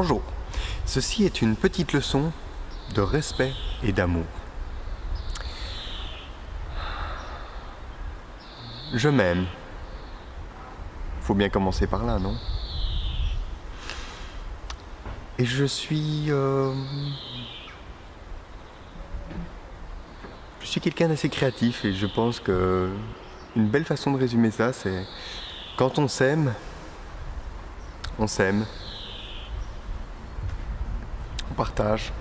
Bonjour, ceci est une petite leçon de respect et d'amour. Je m'aime. Faut bien commencer par là, non? Et je suis quelqu'un d'assez créatif et je pense que une belle façon de résumer ça, c'est quand on s'aime, on partage,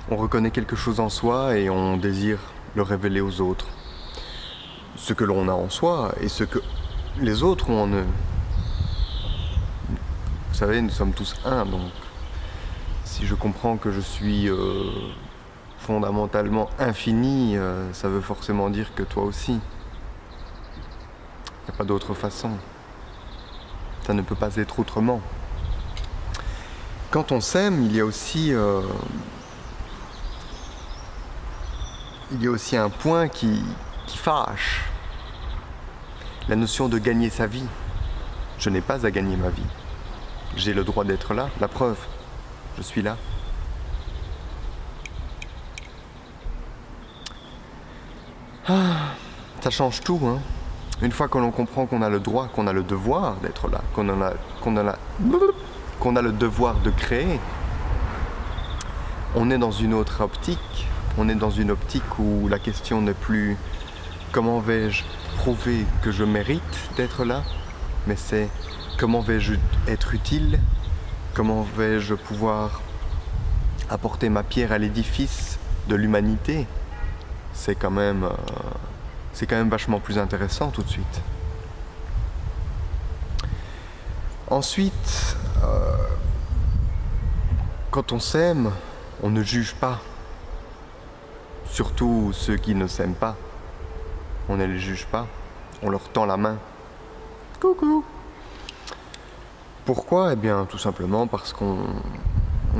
on reconnaît quelque chose en soi et on désire le révéler aux autres. Ce que l'on a en soi et ce que les autres ont en eux. Vous savez, nous sommes tous un, donc si je comprends que je suis fondamentalement infini, ça veut forcément dire que toi aussi. Il n'y a pas d'autre façon. Ça ne peut pas être autrement. Quand on s'aime, il y a aussi un point qui fâche. La notion de gagner sa vie. Je n'ai pas à gagner ma vie. J'ai le droit d'être là. La preuve, je suis là. Ça change tout, hein. Une fois que l'on comprend qu'on a le droit, qu'on a le devoir d'être là, qu'on a le devoir de créer, on est dans une autre optique. On est dans une optique où la question n'est plus comment vais-je prouver que je mérite d'être là, mais c'est comment vais-je être utile, comment vais-je pouvoir apporter ma pierre à l'édifice de l'humanité. C'est quand même vachement plus intéressant tout de suite. Ensuite, quand on s'aime, on ne juge pas. Surtout ceux qui ne s'aiment pas. On ne les juge pas. On leur tend la main. Coucou. Pourquoi ? Eh bien, tout simplement parce qu'on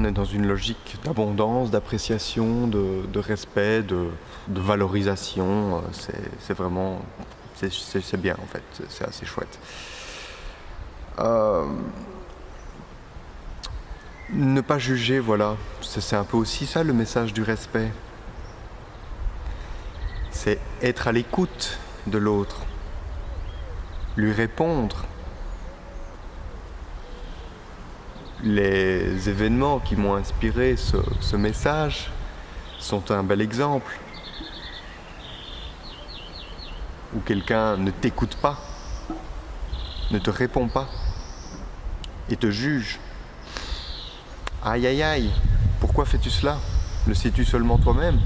est dans une logique d'abondance, d'appréciation, de respect, de valorisation. C'est vraiment... C'est bien, en fait. C'est assez chouette. Ne pas juger, voilà. C'est un peu aussi ça, le message du respect. C'est être à l'écoute de l'autre, lui répondre. Les événements qui m'ont inspiré ce message sont un bel exemple. Où quelqu'un ne t'écoute pas, ne te répond pas et te juge. Aïe aïe aïe, pourquoi fais-tu cela ? Le sais-tu seulement toi-même ?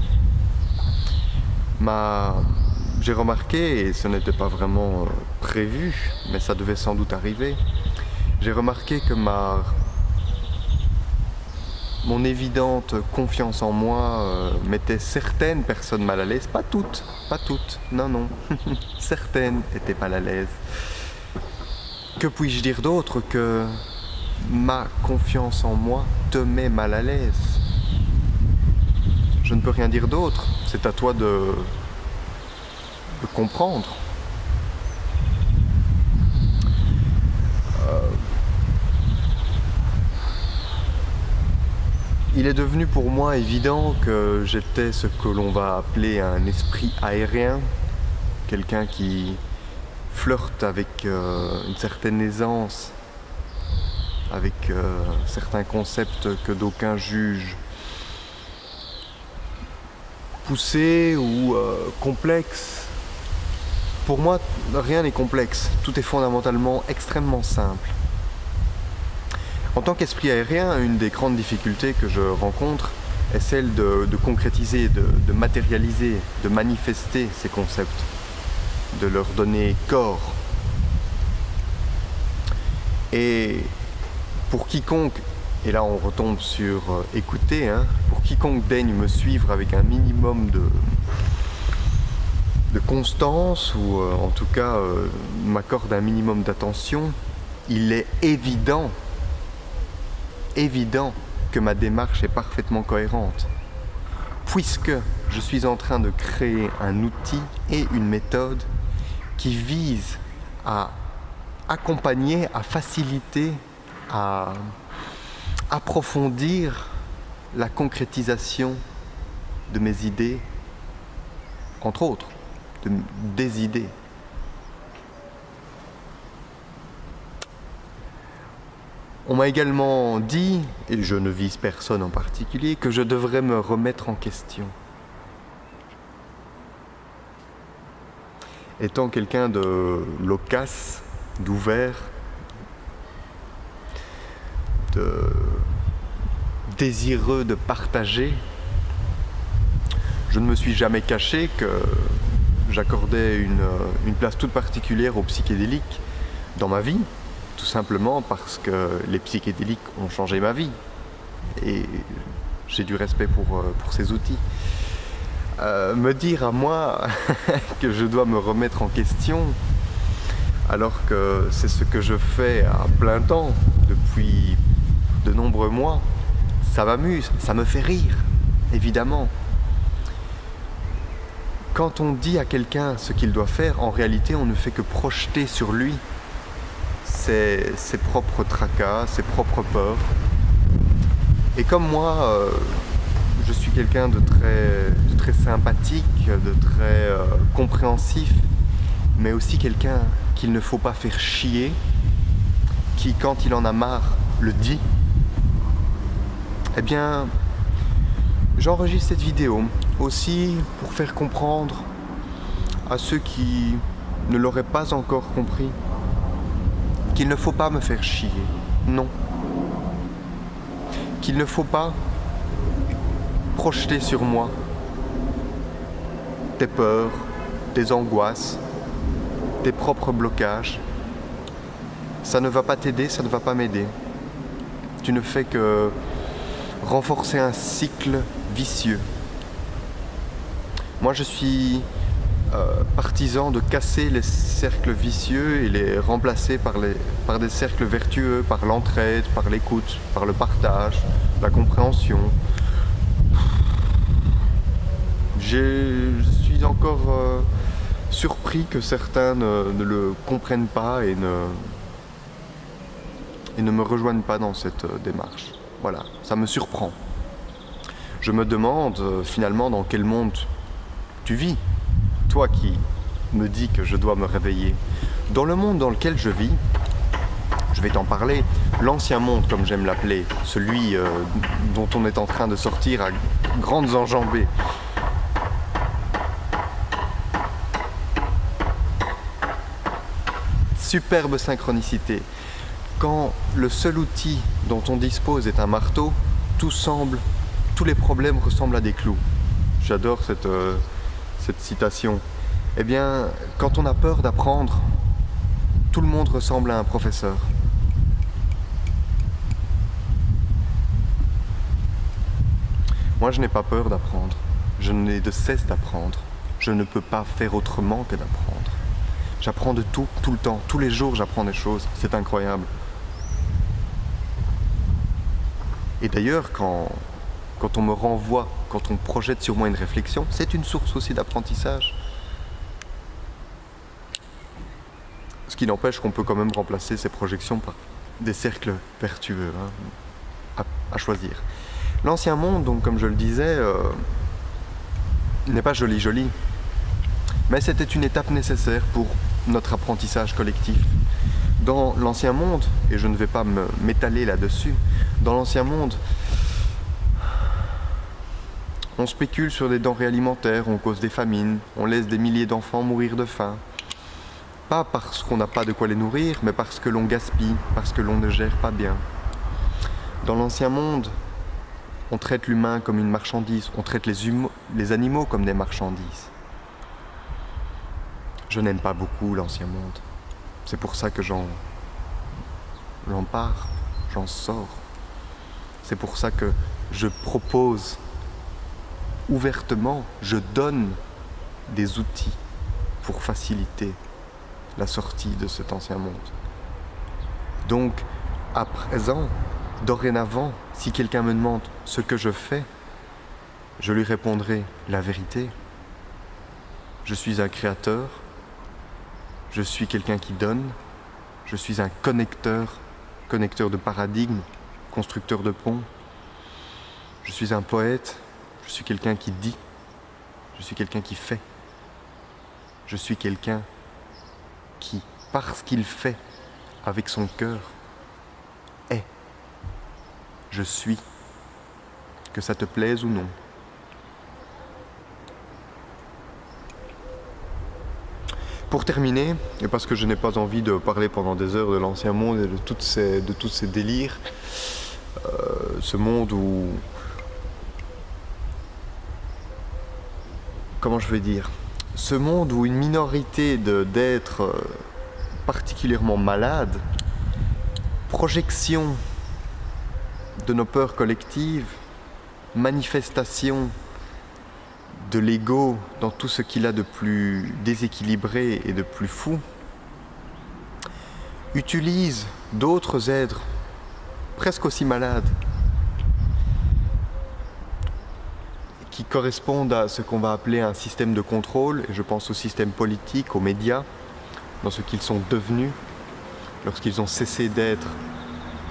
J'ai remarqué, et ce n'était pas vraiment prévu, mais ça devait sans doute arriver, j'ai remarqué que mon évidente confiance en moi mettait certaines personnes mal à l'aise, pas toutes, non, certaines étaient mal à l'aise. Que puis-je dire d'autre que ma confiance en moi te met mal à l'aise ? Je ne peux rien dire d'autre, c'est à toi de comprendre. Il est devenu pour moi évident que j'étais ce que l'on va appeler un esprit aérien, quelqu'un qui flirte avec une certaine aisance, avec certains concepts que d'aucuns jugent poussés ou complexes. Pour moi, rien n'est complexe, tout est fondamentalement extrêmement simple. En tant qu'esprit aérien, une des grandes difficultés que je rencontre est celle de concrétiser, de matérialiser, de manifester ces concepts, de leur donner corps. Et pour quiconque, et là on retombe sur écouter, pour quiconque daigne me suivre avec un minimum de constance ou en tout cas m'accorde un minimum d'attention, il est évident que ma démarche est parfaitement cohérente, puisque je suis en train de créer un outil et une méthode qui vise à accompagner, à faciliter, à approfondir la concrétisation de mes idées, entre autres, des idées. On m'a également dit, et je ne vise personne en particulier, que je devrais me remettre en question. Étant quelqu'un de loquace, d'ouvert, de désireux de partager, je ne me suis jamais caché que j'accordais une place toute particulière aux psychédéliques dans ma vie, tout simplement parce que les psychédéliques ont changé ma vie et j'ai du respect pour ces outils. Me dire à moi que je dois me remettre en question alors que c'est ce que je fais à plein temps depuis de nombreux mois, ça m'amuse, ça me fait rire, évidemment. Quand on dit à quelqu'un ce qu'il doit faire, en réalité on ne fait que projeter sur lui ses propres tracas, ses propres peurs. Et comme moi, je suis quelqu'un de très sympathique, de très compréhensif, mais aussi quelqu'un qu'il ne faut pas faire chier, qui, quand il en a marre, le dit. Eh bien, j'enregistre cette vidéo aussi pour faire comprendre à ceux qui ne l'auraient pas encore compris qu'il ne faut pas me faire chier, non. Qu'il ne faut pas projeter sur moi tes peurs, tes angoisses, tes propres blocages. Ça ne va pas t'aider, ça ne va pas m'aider. Tu ne fais que renforcer un cycle vicieux. Moi, je suis partisan de casser les cercles vicieux et les remplacer par des cercles vertueux, par l'entraide, par l'écoute, par le partage, la compréhension. Je suis encore surpris que certains ne le comprennent pas et ne me rejoignent pas dans cette démarche. Voilà, ça me surprend. Je me demande finalement dans quel monde tu vis, toi qui me dis que je dois me réveiller. Dans le monde dans lequel je vis, je vais t'en parler, l'ancien monde comme j'aime l'appeler, celui dont on est en train de sortir à grandes enjambées. Superbe synchronicité. Quand le seul outil dont on dispose est un marteau, tous les problèmes ressemblent à des clous. J'adore cette citation. Eh bien, quand on a peur d'apprendre, tout le monde ressemble à un professeur. Moi, je n'ai pas peur d'apprendre. Je n'ai de cesse d'apprendre. Je ne peux pas faire autrement que d'apprendre. J'apprends de tout, tout le temps. Tous les jours, j'apprends des choses. C'est incroyable. Et d'ailleurs, quand on me renvoie, quand on projette sur moi une réflexion, c'est une source aussi d'apprentissage. Ce qui n'empêche qu'on peut quand même remplacer ces projections par des cercles vertueux, à choisir. L'ancien monde, donc, comme je le disais, n'est pas joli, mais c'était une étape nécessaire pour notre apprentissage collectif. Dans l'ancien monde, et je ne vais pas m'étaler là-dessus, dans l'ancien monde, on spécule sur des denrées alimentaires, on cause des famines, on laisse des milliers d'enfants mourir de faim. Pas parce qu'on n'a pas de quoi les nourrir, mais parce que l'on gaspille, parce que l'on ne gère pas bien. Dans l'ancien monde, on traite l'humain comme une marchandise, on traite les animaux comme des marchandises. Je n'aime pas beaucoup l'ancien monde. C'est pour ça que j'en pars, j'en sors. C'est pour ça que je propose ouvertement, je donne des outils pour faciliter la sortie de cet ancien monde. Donc, à présent, dorénavant, si quelqu'un me demande ce que je fais, je lui répondrai la vérité. Je suis un créateur, je suis quelqu'un qui donne, je suis un connecteur de paradigmes, constructeur de ponts. Je suis un poète, je suis quelqu'un qui dit, je suis quelqu'un qui fait. Je suis quelqu'un qui, parce qu'il fait avec son cœur, est. Je suis, que ça te plaise ou non. Pour terminer, et parce que je n'ai pas envie de parler pendant des heures de l'ancien monde et de tous ces délires, ce monde où... Comment je vais dire ? Ce monde où une minorité d'êtres particulièrement malades, projection de nos peurs collectives, manifestation de l'ego dans tout ce qu'il a de plus déséquilibré et de plus fou, utilise d'autres êtres presque aussi malades qui correspondent à ce qu'on va appeler un système de contrôle, et je pense au système politique, aux médias, dans ce qu'ils sont devenus lorsqu'ils ont cessé d'être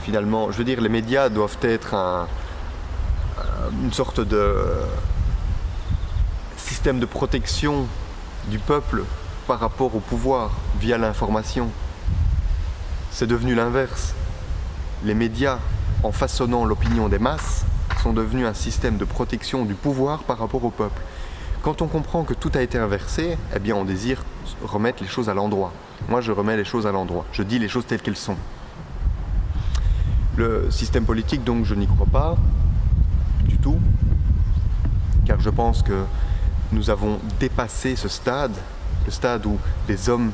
finalement, je veux dire, les médias doivent être une sorte de système de protection du peuple par rapport au pouvoir via l'information. C'est devenu l'inverse. Les médias, en façonnant l'opinion des masses, sont devenus un système de protection du pouvoir par rapport au peuple. Quand on comprend que tout a été inversé, eh bien on désire remettre les choses à l'endroit. Moi je remets les choses à l'endroit, je dis les choses telles qu'elles sont. Le système politique, donc, je n'y crois pas du tout, car je pense que nous avons dépassé ce stade, le stade où des hommes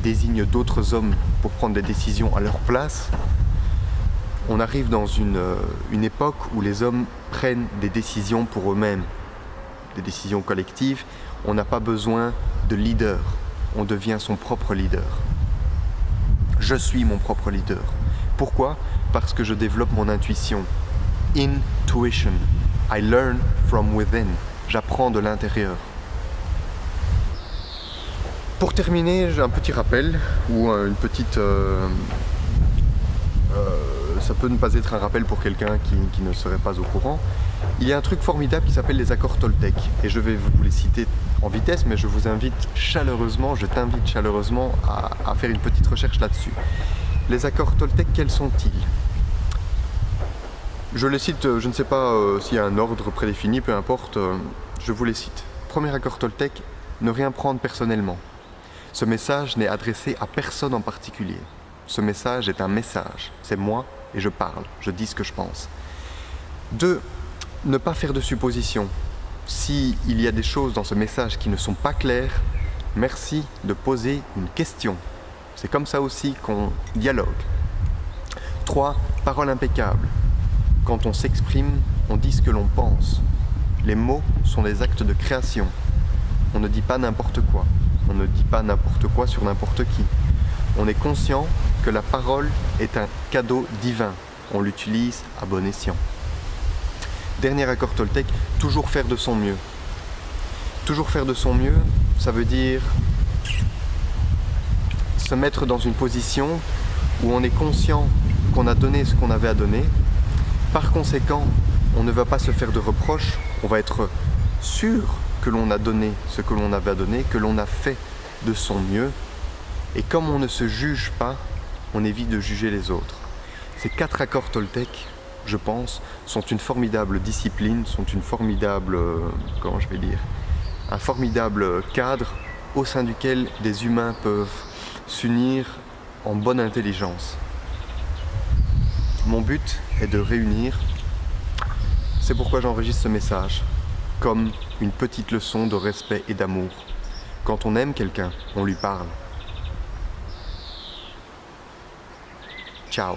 désignent d'autres hommes pour prendre des décisions à leur place. On arrive dans une époque où les hommes prennent des décisions pour eux-mêmes, des décisions collectives. On n'a pas besoin de leader, on devient son propre leader. Je suis mon propre leader. Pourquoi ? Parce que je développe mon intuition. Intuition. I learn from within. J'apprends de l'intérieur. Pour terminer, j'ai un petit rappel, ou une petite... ça peut ne pas être un rappel pour quelqu'un qui ne serait pas au courant. Il y a un truc formidable qui s'appelle les accords Toltec. Et je vais vous les citer en vitesse, mais je vous invite chaleureusement, je t'invite chaleureusement à faire une petite recherche là-dessus. Les accords Toltec, quels sont-ils ? Je les cite, je ne sais pas s'il y a un ordre prédéfini, peu importe, je vous les cite. Premier accord Toltec, ne rien prendre personnellement. Ce message n'est adressé à personne en particulier. Ce message est un message, c'est moi et je parle, je dis ce que je pense. 2. Ne pas faire de suppositions. S'il y a des choses dans ce message qui ne sont pas claires, merci de poser une question. C'est comme ça aussi qu'on dialogue. 3. Parole impeccable. Quand on s'exprime, on dit ce que l'on pense. Les mots sont des actes de création. On ne dit pas n'importe quoi. On ne dit pas n'importe quoi sur n'importe qui. On est conscient que la parole est un cadeau divin. On l'utilise à bon escient. Dernier accord Toltec, toujours faire de son mieux. Toujours faire de son mieux, ça veut dire se mettre dans une position où on est conscient qu'on a donné ce qu'on avait à donner. Par conséquent, on ne va pas se faire de reproches, on va être sûr que l'on a donné ce que l'on avait à donner, que l'on a fait de son mieux. Et comme on ne se juge pas, on évite de juger les autres. Ces 4 accords Toltec, je pense, sont une formidable discipline, sont une formidable, un formidable cadre au sein duquel des humains peuvent s'unir en bonne intelligence. Mon but est de réunir, c'est pourquoi j'enregistre ce message, comme une petite leçon de respect et d'amour. Quand on aime quelqu'un, on lui parle. Ciao.